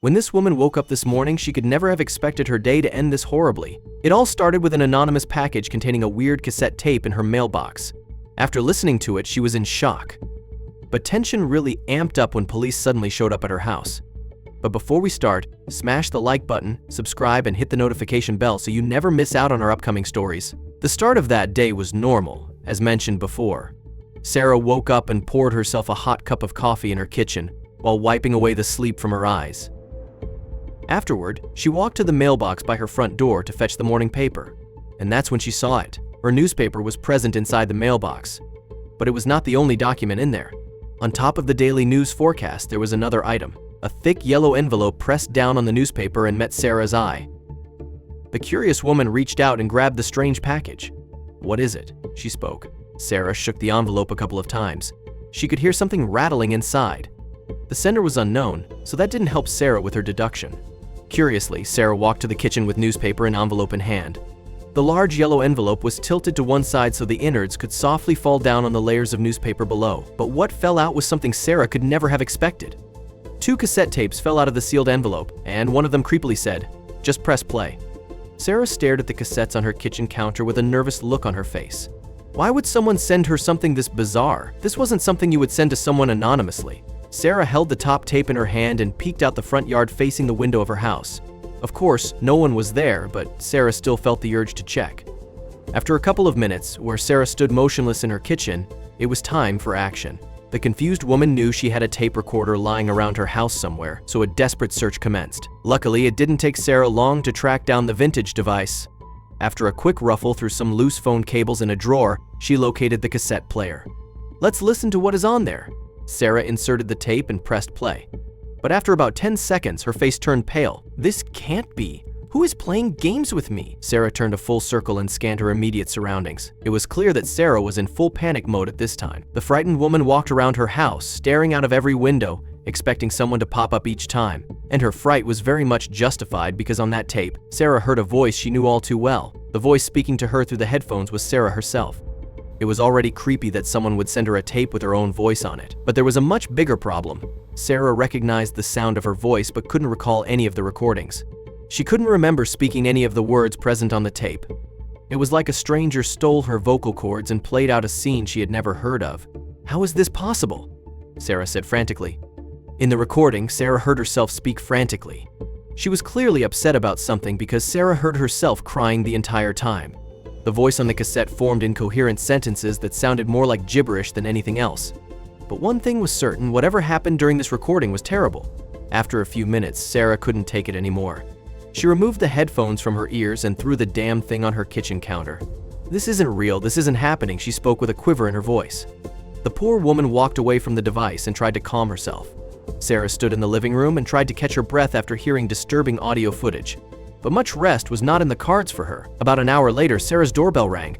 When this woman woke up this morning, she could never have expected her day to end this horribly. It all started with an anonymous package containing a weird cassette tape in her mailbox. After listening to it, she was in shock. But tension really amped up when police suddenly showed up at her house. But before we start, smash the like button, subscribe, and hit the notification bell so you never miss out on our upcoming stories. The start of that day was normal, as mentioned before. Sarah woke up and poured herself a hot cup of coffee in her kitchen while wiping away the sleep from her eyes. Afterward, she walked to the mailbox by her front door to fetch the morning paper, and that's when she saw it. Her newspaper was present inside the mailbox, but it was not the only document in there. On top of the daily news forecast, there was another item, a thick yellow envelope pressed down on the newspaper and met Sarah's eye. The curious woman reached out and grabbed the strange package. "What is it?" she spoke. Sarah shook the envelope a couple of times. She could hear something rattling inside. The sender was unknown, so that didn't help Sarah with her deduction. Curiously, Sarah walked to the kitchen with newspaper and envelope in hand. The large yellow envelope was tilted to one side so the innards could softly fall down on the layers of newspaper below. But what fell out was something Sarah could never have expected. 2 cassette tapes fell out of the sealed envelope, and one of them creepily said, "Just press play." Sarah stared at the cassettes on her kitchen counter with a nervous look on her face. Why would someone send her something this bizarre? This wasn't something you would send to someone anonymously. Sarah held the top tape in her hand and peeked out the front yard facing the window of her house. Of course, no one was there, but Sarah still felt the urge to check. After a couple of minutes, where Sarah stood motionless in her kitchen, it was time for action. The confused woman knew she had a tape recorder lying around her house somewhere, so a desperate search commenced. Luckily, it didn't take Sarah long to track down the vintage device. After a quick ruffle through some loose phone cables in a drawer, she located the cassette player. "Let's listen to what is on there." Sarah inserted the tape and pressed play. But after about 10 seconds, her face turned pale. "This can't be. Who is playing games with me?" Sarah turned a full circle and scanned her immediate surroundings. It was clear that Sarah was in full panic mode at this time. The frightened woman walked around her house, staring out of every window, expecting someone to pop up each time. And her fright was very much justified because on that tape, Sarah heard a voice she knew all too well. The voice speaking to her through the headphones was Sarah herself. It was already creepy that someone would send her a tape with her own voice on it. But there was a much bigger problem. Sarah recognized the sound of her voice but couldn't recall any of the recordings. She couldn't remember speaking any of the words present on the tape. It was like a stranger stole her vocal cords and played out a scene she had never heard of. "How is this possible?" Sarah said frantically. In the recording, Sarah heard herself speak frantically. She was clearly upset about something because Sarah heard herself crying the entire time. The voice on the cassette formed incoherent sentences that sounded more like gibberish than anything else. But one thing was certain, whatever happened during this recording was terrible. After a few minutes, Sarah couldn't take it anymore. She removed the headphones from her ears and threw the damn thing on her kitchen counter. "This isn't real, this isn't happening," she spoke with a quiver in her voice. The poor woman walked away from the device and tried to calm herself. Sarah stood in the living room and tried to catch her breath after hearing disturbing audio footage. But much rest was not in the cards for her. About an hour later, Sarah's doorbell rang.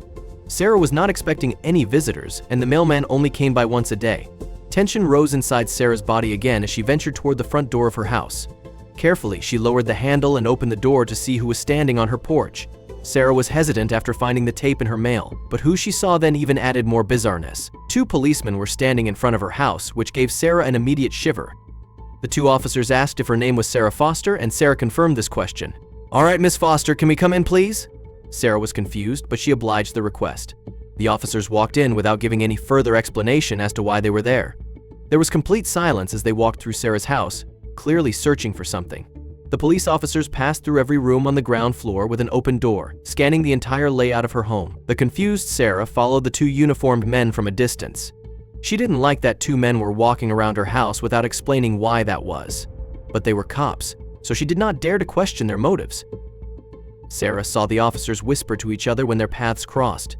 Sarah was not expecting any visitors, and the mailman only came by once a day. Tension rose inside Sarah's body again as she ventured toward the front door of her house. Carefully, she lowered the handle and opened the door to see who was standing on her porch. Sarah was hesitant after finding the tape in her mail, but who she saw then even added more bizarreness. 2 policemen were standing in front of her house, which gave Sarah an immediate shiver. The 2 officers asked if her name was Sarah Foster, and Sarah confirmed this question. "All right, Miss Foster, can we come in, please?" Sarah was confused, but she obliged the request. The officers walked in without giving any further explanation as to why they were there. There was complete silence as they walked through Sarah's house, clearly searching for something. The police officers passed through every room on the ground floor with an open door, scanning the entire layout of her home. The confused Sarah followed the 2 uniformed men from a distance. She didn't like that 2 men were walking around her house without explaining why that was. But they were cops, so she did not dare to question their motives. Sarah saw the officers whisper to each other when their paths crossed.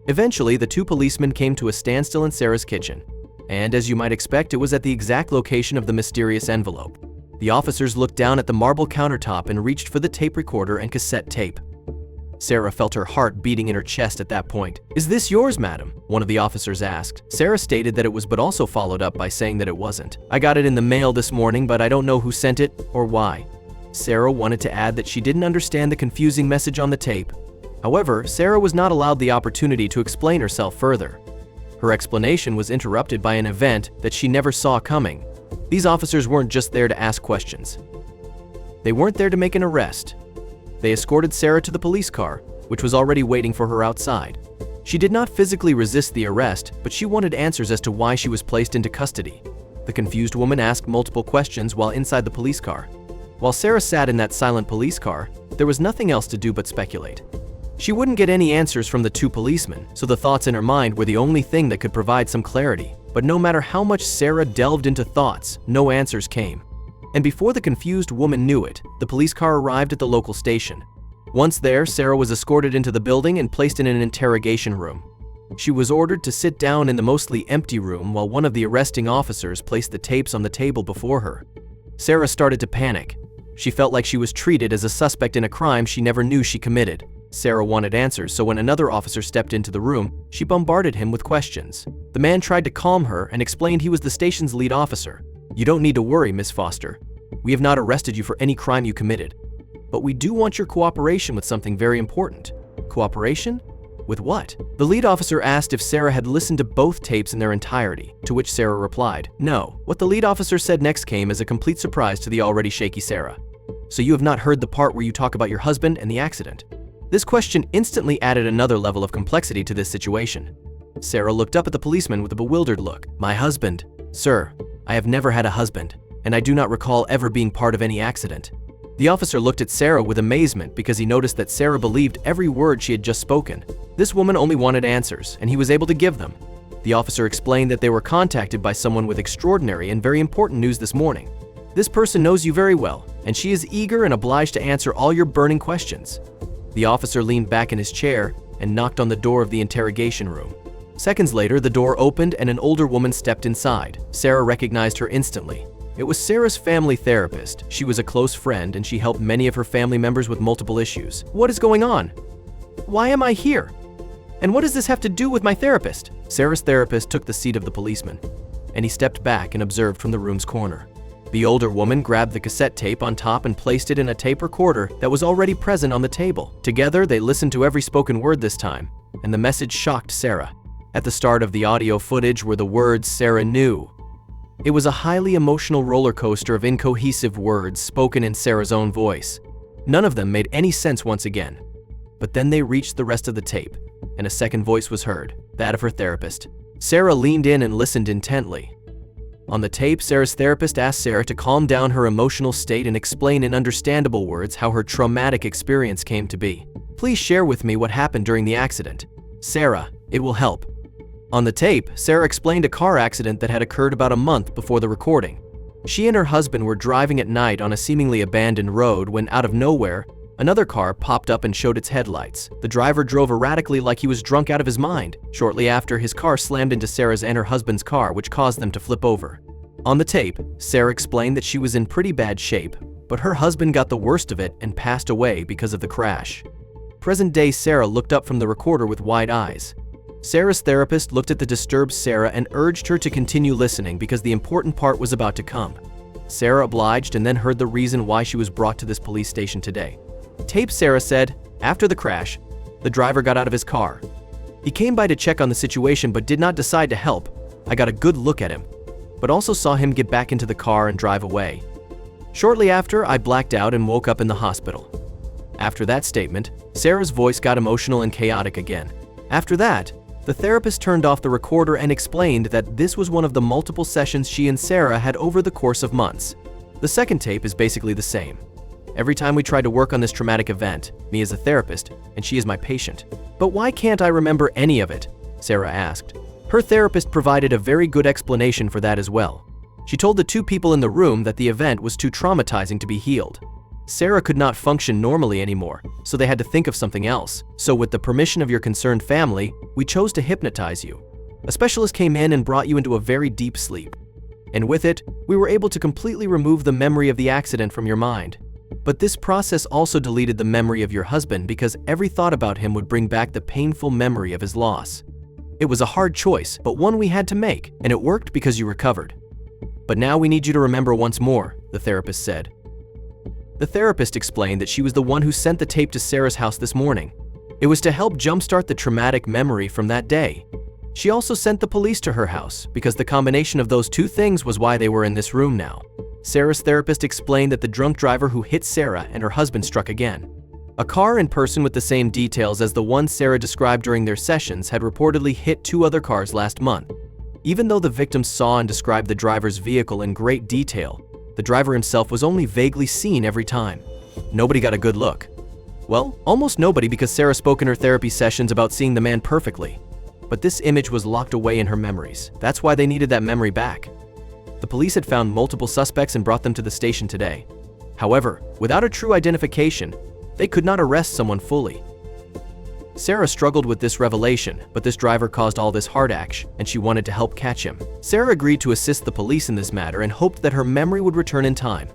Eventually, the 2 policemen came to a standstill in Sarah's kitchen. And as you might expect, it was at the exact location of the mysterious envelope. The officers looked down at the marble countertop and reached for the tape recorder and cassette tape. Sarah felt her heart beating in her chest at that point. "Is this yours, madam?" one of the officers asked. Sarah stated that it was, but also followed up by saying that it wasn't. "I got it in the mail this morning, but I don't know who sent it or why." Sarah wanted to add that she didn't understand the confusing message on the tape. However, Sarah was not allowed the opportunity to explain herself further. Her explanation was interrupted by an event that she never saw coming. These officers weren't just there to ask questions. They weren't there to make an arrest. They escorted Sarah to the police car, which was already waiting for her outside. She did not physically resist the arrest, but she wanted answers as to why she was placed into custody. The confused woman asked multiple questions while inside the police car. While Sarah sat in that silent police car, there was nothing else to do but speculate. She wouldn't get any answers from the two policemen, so the thoughts in her mind were the only thing that could provide some clarity. But no matter how much Sarah delved into thoughts, no answers came. And before the confused woman knew it, the police car arrived at the local station. Once there, Sarah was escorted into the building and placed in an interrogation room. She was ordered to sit down in the mostly empty room while one of the arresting officers placed the tapes on the table before her. Sarah started to panic. She felt like she was treated as a suspect in a crime she never knew she committed. Sarah wanted answers, so when another officer stepped into the room, she bombarded him with questions. The man tried to calm her and explained he was the station's lead officer. "You don't need to worry, Miss Foster. We have not arrested you for any crime you committed. But we do want your cooperation with something very important." Cooperation? With what? The lead officer asked if Sarah had listened to both tapes in their entirety, to which Sarah replied, "No." What the lead officer said next came as a complete surprise to the already shaky Sarah. "So you have not heard the part where you talk about your husband and the accident?" This question instantly added another level of complexity to this situation. Sarah looked up at the policeman with a bewildered look. "My husband? Sir, I have never had a husband, and I do not recall ever being part of any accident." The officer looked at Sarah with amazement because he noticed that Sarah believed every word she had just spoken. This woman only wanted answers, and he was able to give them. The officer explained that they were contacted by someone with extraordinary and very important news this morning. "This person knows you very well, and she is eager and obliged to answer all your burning questions." The officer leaned back in his chair and knocked on the door of the interrogation room. Seconds later, the door opened and an older woman stepped inside. Sarah recognized her instantly. It was Sarah's family therapist. She was a close friend and she helped many of her family members with multiple issues. "What is going on? Why am I here? And what does this have to do with my therapist?" Sarah's therapist took the seat of the policeman, and he stepped back and observed from the room's corner. The older woman grabbed the cassette tape on top and placed it in a tape recorder that was already present on the table. Together, they listened to every spoken word this time, and the message shocked Sarah. At the start of the audio footage were the words Sarah knew. It was a highly emotional roller coaster of incohesive words spoken in Sarah's own voice. None of them made any sense once again. But then they reached the rest of the tape, and a second voice was heard, that of her therapist. Sarah leaned in and listened intently. On the tape, Sarah's therapist asked Sarah to calm down her emotional state and explain in understandable words how her traumatic experience came to be. "Please share with me what happened during the accident. Sarah, it will help." On the tape, Sarah explained a car accident that had occurred about a month before the recording. She and her husband were driving at night on a seemingly abandoned road when, out of nowhere, another car popped up and showed its headlights. The driver drove erratically like he was drunk out of his mind. Shortly after, his car slammed into Sarah's and her husband's car, which caused them to flip over. On the tape, Sarah explained that she was in pretty bad shape, but her husband got the worst of it and passed away because of the crash. Present-day Sarah looked up from the recorder with wide eyes. Sarah's therapist looked at the disturbed Sarah and urged her to continue listening because the important part was about to come. Sarah obliged and then heard the reason why she was brought to this police station today. Tape Sarah said, "After the crash, the driver got out of his car. He came by to check on the situation but did not decide to help. I got a good look at him, but also saw him get back into the car and drive away. Shortly after, I blacked out and woke up in the hospital." After that statement, Sarah's voice got emotional and chaotic again. After that, the therapist turned off the recorder and explained that this was one of the multiple sessions she and Sarah had over the course of months. The second tape is basically the same. "Every time we tried to work on this traumatic event, me as a therapist, and she as my patient. But why can't I remember any of it?" Sarah asked. Her therapist provided a very good explanation for that as well. She told the two people in the room that the event was too traumatizing to be healed. Sarah could not function normally anymore, so they had to think of something else. "So with the permission of your concerned family, we chose to hypnotize you. A specialist came in and brought you into a very deep sleep. And with it, we were able to completely remove the memory of the accident from your mind. But this process also deleted the memory of your husband because every thought about him would bring back the painful memory of his loss. It was a hard choice, but one we had to make, and it worked because you recovered. But now we need you to remember once more," the therapist said. The therapist explained that she was the one who sent the tape to Sarah's house this morning. It was to help jumpstart the traumatic memory from that day. She also sent the police to her house because the combination of those two things was why they were in this room now. Sarah's therapist explained that the drunk driver who hit Sarah and her husband struck again. A car and person with the same details as the one Sarah described during their sessions had reportedly hit 2 other cars last month. Even though the victims saw and described the driver's vehicle in great detail, the driver himself was only vaguely seen every time. Nobody got a good look. Well, almost nobody, because Sarah spoke in her therapy sessions about seeing the man perfectly. But this image was locked away in her memories. That's why they needed that memory back. The police had found multiple suspects and brought them to the station today. However, without a true identification, they could not arrest someone fully. Sarah struggled with this revelation, but this driver caused all this hard action, and she wanted to help catch him. Sarah agreed to assist the police in this matter and hoped that her memory would return in time.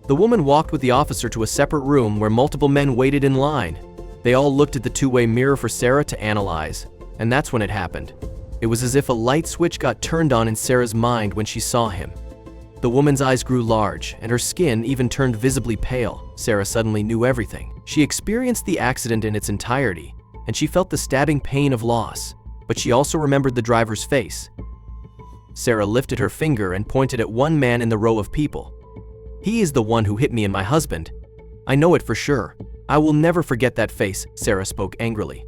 The woman walked with the officer to a separate room where multiple men waited in line. They all looked at the two-way mirror for Sarah to analyze, and that's when it happened. It was as if a light switch got turned on in Sarah's mind when she saw him. The woman's eyes grew large, and her skin even turned visibly pale. Sarah suddenly knew everything. She experienced the accident in its entirety, and she felt the stabbing pain of loss, but she also remembered the driver's face. Sarah lifted her finger and pointed at one man in the row of people. "He is the one who hit me and my husband. I know it for sure. I will never forget that face," Sarah spoke angrily.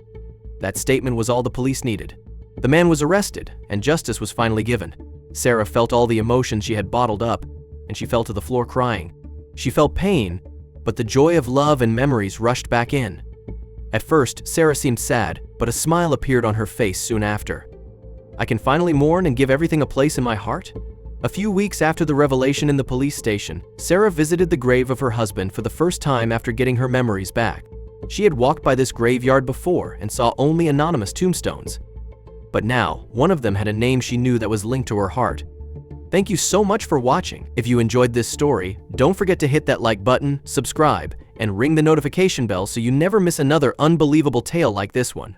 That statement was all the police needed. The man was arrested, and justice was finally given. Sarah felt all the emotions she had bottled up, and she fell to the floor crying. She felt pain, but the joy of love and memories rushed back in. At first, Sarah seemed sad, but a smile appeared on her face soon after. "I can finally mourn and give everything a place in my heart?" A few weeks after the revelation in the police station, Sarah visited the grave of her husband for the first time after getting her memories back. She had walked by this graveyard before and saw only anonymous tombstones. But now, one of them had a name she knew that was linked to her heart. Thank you so much for watching. If you enjoyed this story, don't forget to hit that like button, subscribe, and ring the notification bell so you never miss another unbelievable tale like this one.